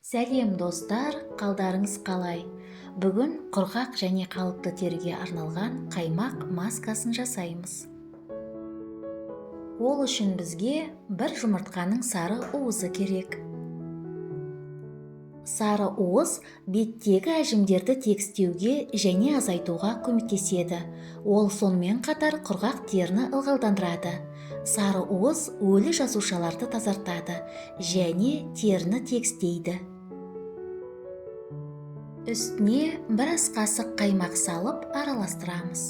Сәлем достар, қалдарыңыз қалай? Бүгін құрғақ және қалыпты теріге арналған қаймақ маскасын жасаймыз. Ол үшін бізге бір жұмыртқаның сары уызы керек. Сары уыз беттегі әжімдерді тегістеуге және азайтуға көмектеседі. Ол сонымен қатар құрғақ теріні ылғалдандырады. Сары уыз өлі жасушаларды тазартады және теріні тегістейді. Үстіне бір ас қасық қаймақ салып араластырамыз.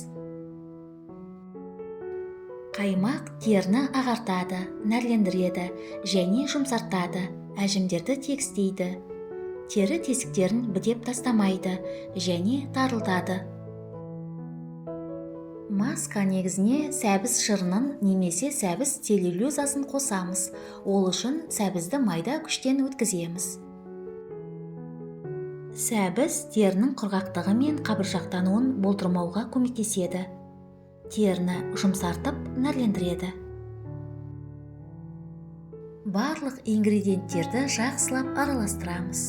Қаймақ теріні ағартады, нәрлендіреді және жұмсартады, әжімдерді тегістейді. Тері тесіктерін бітеп тастамайды және тарылтады. Маска негізіне сәбіз шырынын немесе сәбіз целлюлозасын қосамыз. Ол үшін сәбізді майда күштен өткіземіз. Сәбіз терінің құрғақтығы мен қабыршақтануын болдырмауға көмектеседі. Теріні жұмсартып, нәрлендіреді. Барлық ингредиенттерді жақсылап араластырамыз.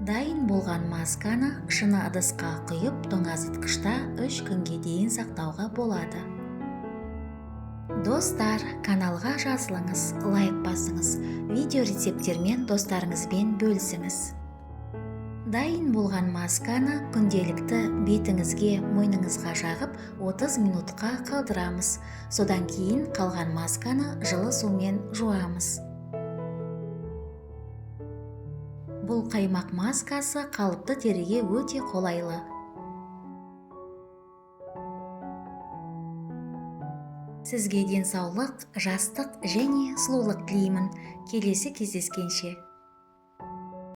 Дайын болған масканы шыны ыдысқа құйып, тоңазытқышта 3 күнге дейін сақтауға болады. Достар, каналға жазылыңыз, лайк басыңыз, видео рецепттермен достарыңызбен бөлісіңіз. Дайын болған масканы күнделікті бетіңізге, мойныңызға жағып 30 минутқа қалдырамыз. Содан кейін қалған масканы жылы сумен жуамыз. Бұл қаймақ маскасы қалыпты теріге өте қолайлы. Сізге денсаулық, жастық және сұлулық тілеймін. Келесі кездескенше.